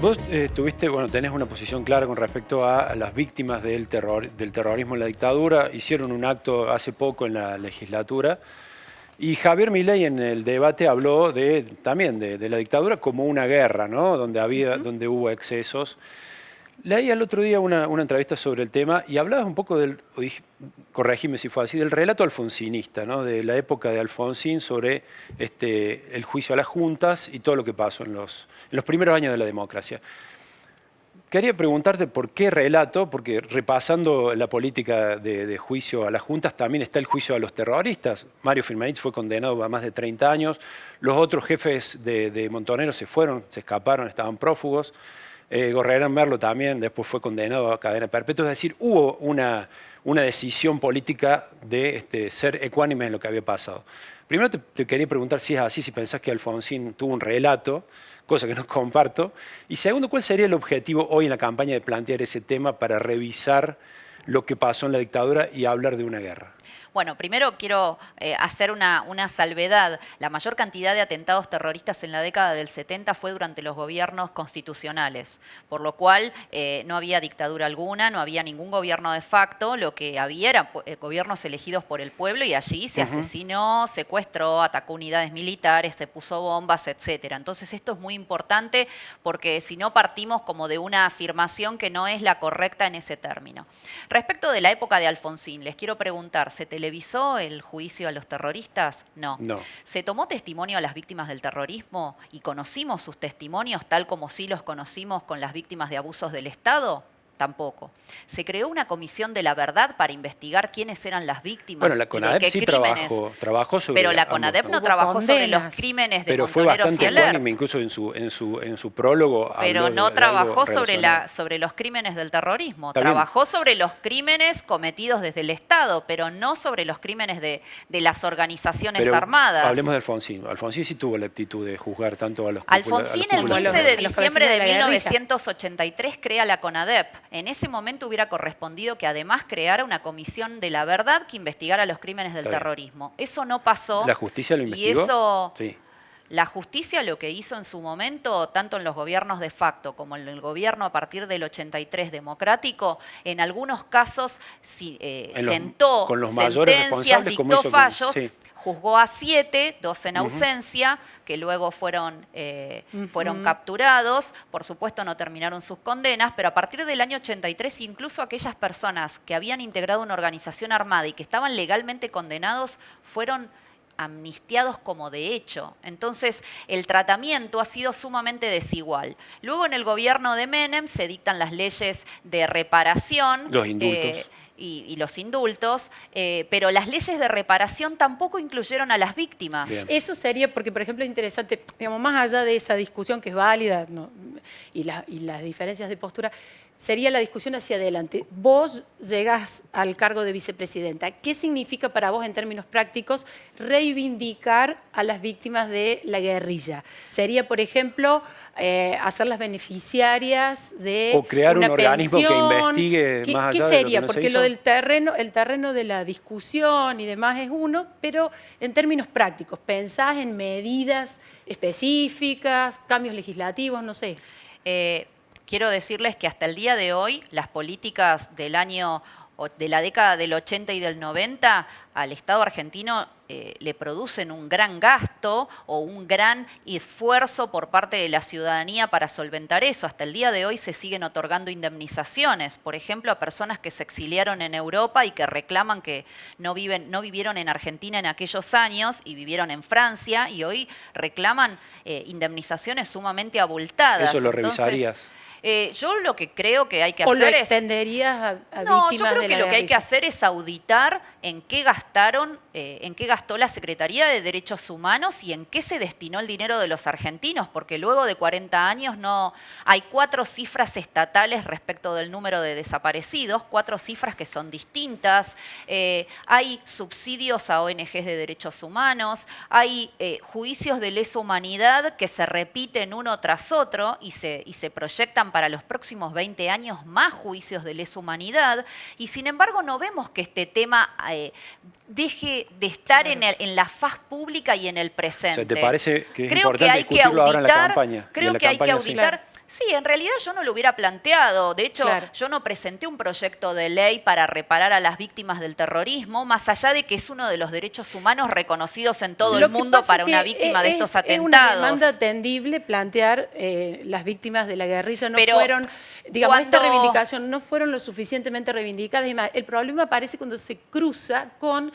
Vos tenés una posición clara con respecto a las víctimas del terrorismo en la dictadura. Hicieron un acto hace poco en la legislatura y Javier Milei en el debate habló también de la dictadura como una guerra, ¿no? Donde hubo excesos. Leí el otro día una entrevista sobre el tema y hablabas un poco corregime si fue así, del relato alfonsinista, ¿no? De la época de Alfonsín sobre el juicio a las juntas y todo lo que pasó en los primeros años de la democracia. Quería preguntarte por qué relato, porque repasando la política de juicio a las juntas también está el juicio a los terroristas. Mario Firmenich fue condenado a más de 30 años, los otros jefes de Montoneros se fueron, se escaparon, estaban prófugos. Gorrerán Merlo también después fue condenado a cadena perpetua. Es decir, hubo una decisión política de ser ecuánime en lo que había pasado. Primero te quería preguntar si es así, si pensás que Alfonsín tuvo un relato, cosa que no comparto. Y segundo, ¿cuál sería el objetivo hoy en la campaña de plantear ese tema para revisar lo que pasó en la dictadura y hablar de una guerra? Bueno, primero quiero hacer una salvedad. La mayor cantidad de atentados terroristas en la década del 70 fue durante los gobiernos constitucionales, por lo cual no había dictadura alguna, no había ningún gobierno de facto, lo que había eran gobiernos elegidos por el pueblo y allí se asesinó, secuestró, atacó unidades militares, se puso bombas, etc. Entonces esto es muy importante porque si no partimos como de una afirmación que no es la correcta en ese término. Respecto de la época de Alfonsín, les quiero preguntar, ¿se televisó el juicio a los terroristas? No. ¿Se tomó testimonio a las víctimas del terrorismo y conocimos sus testimonios tal como sí los conocimos con las víctimas de abusos del Estado? Tampoco. ¿Se creó una comisión de la verdad para investigar quiénes eran las víctimas? Bueno, la CONADEP sí trabajó sobre... Pero la CONADEP no trabajó sobre los crímenes de Montoneros y Aler. Pero fue bastante ecuánime, incluso en su prólogo. Pero no trabajó sobre los crímenes del terrorismo. Trabajó sobre los crímenes cometidos desde el Estado, pero no sobre los crímenes de las organizaciones armadas. Hablemos de Alfonsín. Alfonsín sí tuvo la actitud de juzgar tanto a los Alfonsín el 15 de diciembre de 1983 crea la CONADEP. En ese momento hubiera correspondido que además creara una comisión de la verdad que investigara los crímenes del terrorismo. Eso no pasó. ¿La justicia lo investigó? Y eso, sí. La justicia lo que hizo en su momento, tanto en los gobiernos de facto como en el gobierno a partir del 83 democrático, en algunos casos sentó con los mayores sentencias, dictó fallos. Sí. Juzgó a 7, 2 en ausencia, que luego fueron capturados. Por supuesto no terminaron sus condenas, pero a partir del año 83 incluso aquellas personas que habían integrado una organización armada y que estaban legalmente condenados fueron amnistiados como de hecho. Entonces el tratamiento ha sido sumamente desigual. Luego en el gobierno de Menem se dictan las leyes de reparación. Los indultos. Y los indultos, pero las leyes de reparación tampoco incluyeron a las víctimas. Bien. Eso sería, porque por ejemplo es interesante, digamos, más allá de esa discusión que es válida, ¿no? y las diferencias de postura, sería la discusión hacia adelante. Vos llegás al cargo de vicepresidenta. ¿Qué significa para vos en términos prácticos reivindicar a las víctimas de la guerrilla? Sería, por ejemplo, hacerlas beneficiarias de o crear una un organismo pensión. que investigue más allá ¿Qué sería? de lo que no Porque lo del terreno de la discusión y demás es uno, pero en términos prácticos, ¿pensás en medidas específicas, cambios legislativos, no sé? Quiero decirles que hasta el día de hoy las políticas de la década del 80 y del 90 al Estado argentino le producen un gran gasto o un gran esfuerzo por parte de la ciudadanía para solventar eso. Hasta el día de hoy se siguen otorgando indemnizaciones, por ejemplo, a personas que se exiliaron en Europa y que reclaman que no vivieron en Argentina en aquellos años y vivieron en Francia y hoy reclaman indemnizaciones sumamente abultadas. ¿Eso lo revisarías? Yo lo que creo que hay que hacer es... ¿O lo extenderías a víctimas de la guerrilla? No, yo creo que lo que hay que hacer es auditar en qué gastó la Secretaría de Derechos Humanos y en qué se destinó el dinero de los argentinos, porque luego de 40 años hay 4 cifras estatales respecto del número de desaparecidos, 4 cifras que son distintas, hay subsidios a ONGs de derechos humanos, hay juicios de lesa humanidad que se repiten uno tras otro y se proyectan para los próximos 20 años más juicios de lesa humanidad, y sin embargo no vemos que este tema deje de estar en la faz pública y en el presente. O sea, ¿te parece que es creo importante discutirlo ahora en la campaña? Creo que hay que auditar. Sí, en realidad yo no lo hubiera planteado. De hecho, Claro. yo no presenté un proyecto de ley para reparar a las víctimas del terrorismo, más allá de que es uno de los derechos humanos reconocidos en todo Lo el que mundo pasa para que una víctima de estos es atentados. una demanda atendible plantear las víctimas de la guerrilla no Pero fueron, digamos, esta cuando- reivindicación no fueron lo suficientemente reivindicadas. Y más, el problema aparece cuando se cruza con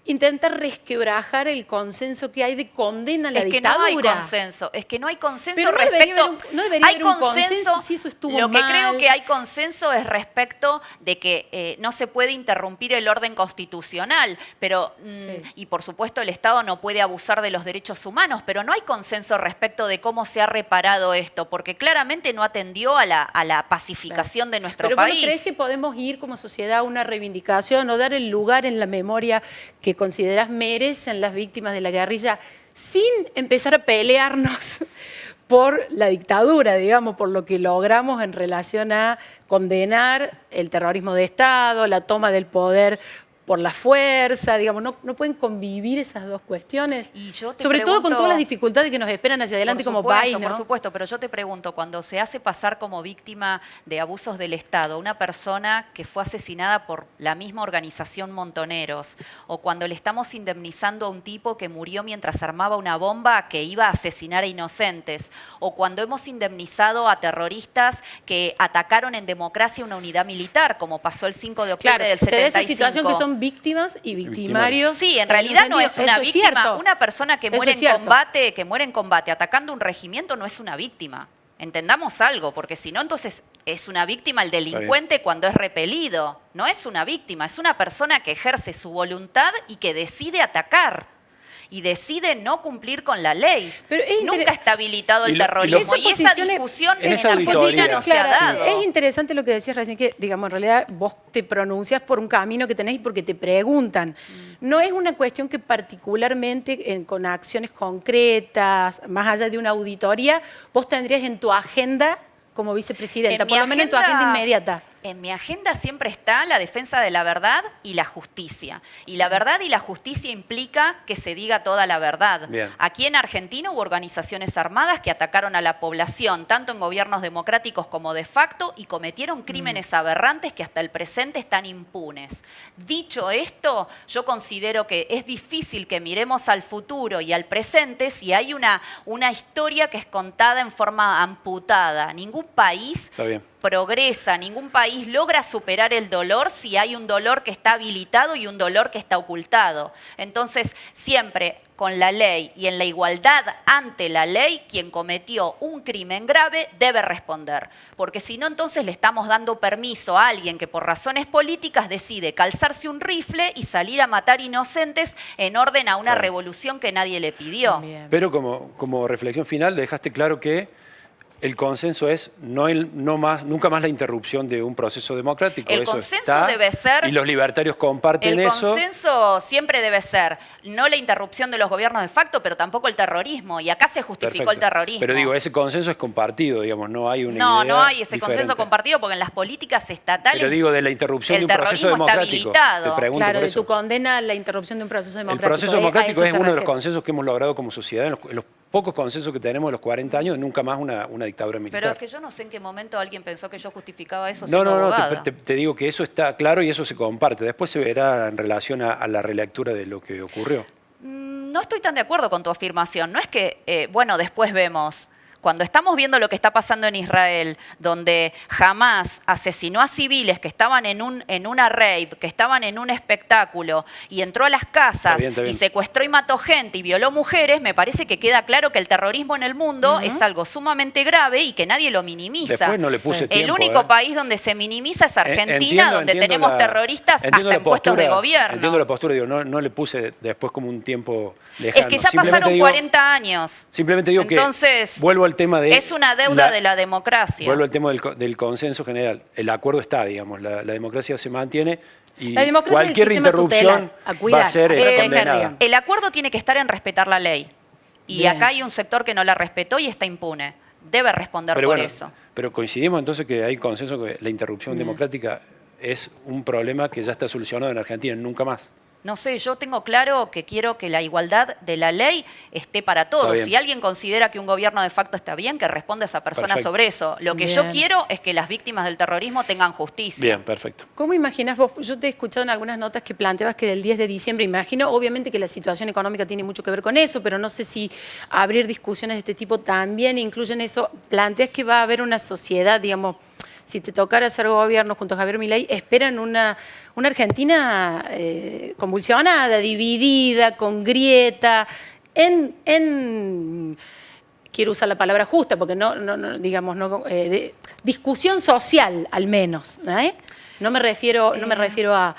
intentar resquebrajar el consenso que hay de condena a la Es que dictadura. no hay consenso, es que no hay consenso Pero no debería respecto. haber no debería hay haber un consenso si eso estuvo Lo que mal. creo que hay consenso es respecto de que no se puede interrumpir el orden constitucional, pero Sí. y por supuesto el Estado no puede abusar de los derechos humanos, pero no hay consenso respecto de cómo se ha reparado esto, porque claramente no atendió a la pacificación de nuestro Pero país. bueno, ¿crees que podemos ir como sociedad a una reivindicación o dar el lugar en la memoria que consideras merecen las víctimas de la guerrilla sin empezar a pelearnos por la dictadura, digamos, por lo que logramos en relación a condenar el terrorismo de Estado, la toma del poder por la fuerza, digamos, no pueden convivir esas dos cuestiones? Y yo te Sobre todo con pregunto- todas las dificultades que nos esperan hacia adelante como país, ¿no? Por supuesto, pero yo te pregunto, cuando se hace pasar como víctima de abusos del Estado una persona que fue asesinada por la misma organización Montoneros, o cuando le estamos indemnizando a un tipo que murió mientras armaba una bomba que iba a asesinar a inocentes, o cuando hemos indemnizado a terroristas que atacaron en democracia una unidad militar, como pasó el 5 de octubre Claro, del se da 75. esa situación que son víctimas y victimarios. Sí, en realidad no es una Eso víctima. cierto. Una persona que Eso muere es en cierto. combate, atacando un regimiento, no es una víctima. Entendamos algo, porque si no, entonces es una víctima el delincuente cuando es repelido. No es una víctima, es una persona que ejerce su voluntad y que decide atacar. Y decide no cumplir con la ley. Pero es Nunca está habilitado el y lo- terrorismo. Esa Y esa posición es- discusión en esa en Argentina auditoría. no se ha Claro, dado. es interesante lo que decías recién, que digamos, en realidad vos te pronuncias por un camino que tenés y porque te preguntan. No es una cuestión que particularmente con acciones concretas, más allá de una auditoría, vos tendrías en tu agenda como vicepresidenta, En por mi lo menos en tu agenda inmediata. En mi agenda siempre está la defensa de la verdad y la justicia. Y la verdad y la justicia implica que se diga toda la verdad. Bien. Aquí en Argentina hubo organizaciones armadas que atacaron a la población, tanto en gobiernos democráticos como de facto, y cometieron crímenes aberrantes que hasta el presente están impunes. Dicho esto, yo considero que es difícil que miremos al futuro y al presente si hay una historia que es contada en forma amputada. Ningún país Está bien. progresa, ningún país logra superar el dolor si hay un dolor que está habilitado y un dolor que está ocultado. Entonces, siempre con la ley y en la igualdad ante la ley, quien cometió un crimen grave debe responder. Porque si no, entonces le estamos dando permiso a alguien que por razones políticas decide calzarse un rifle y salir a matar inocentes en orden a una Claro. revolución que nadie le pidió. Bien. Pero como reflexión final dejaste claro que el consenso es nunca más la interrupción de un proceso democrático. El Eso consenso está, debe ser- y los libertarios comparten El eso. consenso siempre debe ser no la interrupción de los gobiernos de facto, pero tampoco el terrorismo. Y acá se justificó Perfecto. el terrorismo. Pero digo, ese consenso es compartido, digamos, no hay una no, idea no hay ese diferente. consenso compartido porque en las políticas estatales Pero digo, de la interrupción el de un proceso terrorismo está democrático. habilitado. Te pregunto Claro, por de eso. tu condena a la interrupción de un proceso El democrático. proceso a democrático eso es se uno de los refiere. consensos que hemos logrado como sociedad en los pocos consensos que tenemos en los 40 años, nunca más una dictadura militar. Pero es que yo no sé en qué momento alguien pensó que yo justificaba eso No, siendo no, no, abogada. te digo que eso está claro y eso se comparte. Después se verá en relación a la relectura de lo que ocurrió. No estoy tan de acuerdo con tu afirmación. No es que, bueno, después vemos. Cuando estamos viendo lo que está pasando en Israel, donde Hamás asesinó a civiles que estaban en una rave, que estaban en un espectáculo, y entró a las casas Está bien. y secuestró y mató gente y violó mujeres, me parece que queda claro que el terrorismo en el mundo es algo sumamente grave y que nadie lo minimiza. Después no le puse El tiempo. único país donde se minimiza es Argentina, Entiendo- donde entiendo tenemos la- terroristas entiendo hasta la en puestos de postura, gobierno. Entiendo la postura, digo, no le puse después como un tiempo lejano. Es que ya Simplemente pasaron digo- 40 años. Simplemente digo Entonces, que vuelvo al tema de... es una deuda de la democracia. Vuelvo al tema del consenso general. El acuerdo está, digamos, la democracia se mantiene y La democracia es el cualquier sistema interrupción tutelar, a cuidar, va a ser a proteger, condenada. digamos. El acuerdo tiene que estar en respetar la ley. Y Bien. acá hay un sector que no la respetó y está impune. Debe responder Pero por bueno, eso. pero coincidimos entonces que hay consenso que la interrupción democrática es un problema que ya está solucionado en Argentina, nunca más. No sé, yo tengo claro que quiero que la igualdad de la ley esté para todos. Si alguien considera que un gobierno de facto está bien, que responda a esa persona sobre eso. Lo que yo quiero es que las víctimas del terrorismo tengan justicia. Bien, perfecto. ¿Cómo imaginas vos? Yo te he escuchado en algunas notas que planteabas que del 10 de diciembre, imagino, obviamente que la situación económica tiene mucho que ver con eso, pero no sé si abrir discusiones de este tipo también incluyen eso. Planteas que va a haber una sociedad, digamos, si te tocara hacer gobierno junto a Javier Milei, esperan una Argentina convulsionada, dividida, con grieta, quiero usar la palabra justa, porque digamos, discusión social al menos. No me refiero a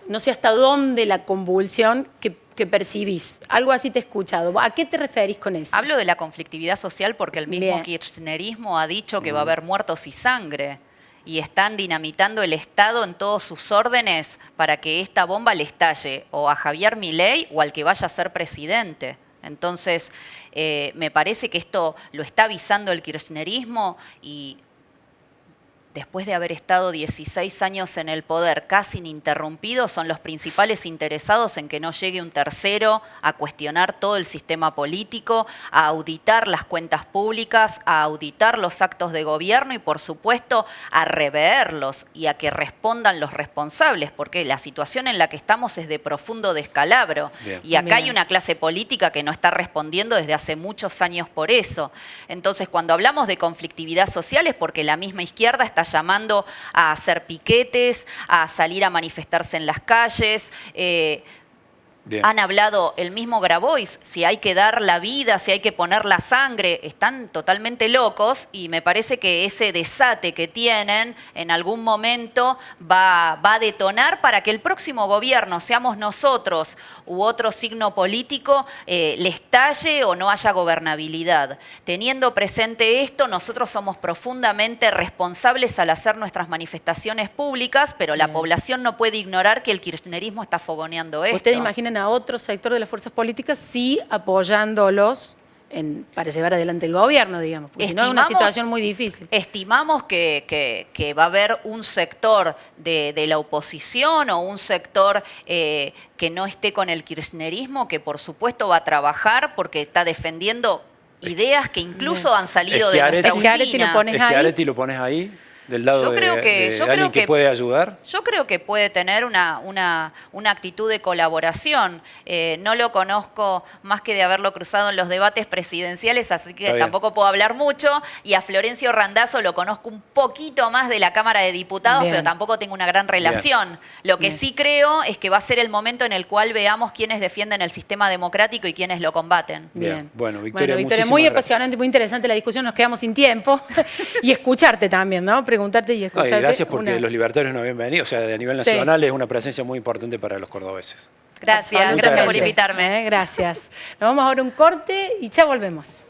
no sé hasta dónde la convulsión que percibís. Algo así te he escuchado. ¿A qué te referís con eso? Hablo de la conflictividad social porque el mismo kirchnerismo ha dicho que va a haber muertos y sangre. Y están dinamitando el Estado en todos sus órdenes para que esta bomba le estalle o a Javier Milei o al que vaya a ser presidente. Entonces, me parece que esto lo está avisando el kirchnerismo y después de haber estado 16 años en el poder casi ininterrumpidos, son los principales interesados en que no llegue un tercero a cuestionar todo el sistema político, a auditar las cuentas públicas, a auditar los actos de gobierno y, por supuesto, a reverlos y a que respondan los responsables, porque la situación en la que estamos es de profundo descalabro. Bien. Y acá hay una clase política que no está respondiendo desde hace muchos años por eso. Entonces, cuando hablamos de conflictividad social es porque la misma izquierda está llamando a hacer piquetes, a salir a manifestarse en las calles. Han hablado el mismo Grabois, si hay que dar la vida, si hay que poner la sangre, están totalmente locos y me parece que ese desate que tienen en algún momento va a detonar para que el próximo gobierno, seamos nosotros u otro signo político, le estalle o no haya gobernabilidad. Teniendo presente esto, nosotros somos profundamente responsables al hacer nuestras manifestaciones públicas, pero la población no puede ignorar que el kirchnerismo está fogoneando esto. ¿Ustedes imaginan a otro sector de las fuerzas políticas sí apoyándolos para llevar adelante el gobierno, digamos? Porque si no es una situación muy difícil. Estimamos que va a haber un sector de la oposición o un sector que no esté con el kirchnerismo, que por supuesto va a trabajar porque está defendiendo ideas que incluso han salido de nuestra usina. ¿Schiaretti lo pones ahí? Del lado de alguien que puede ayudar. Yo creo que puede tener una actitud de colaboración. No lo conozco más que de haberlo cruzado en los debates presidenciales, así que tampoco puedo hablar mucho. Y a Florencio Randazzo lo conozco un poquito más de la Cámara de Diputados, pero tampoco tengo una gran relación. Lo que sí creo es que va a ser el momento en el cual veamos quiénes defienden el sistema democrático y quiénes lo combaten. Bien. Bueno, Victoria, muy apasionante, muy interesante la discusión. Nos quedamos sin tiempo. Y escucharte también, ¿no? Preguntarte y escucharte. Y gracias porque los libertarios nos habían venido. O sea, a nivel nacional es una presencia muy importante para los cordobeses. Gracias por invitarme. Gracias. Nos vamos ahora a un corte y ya volvemos.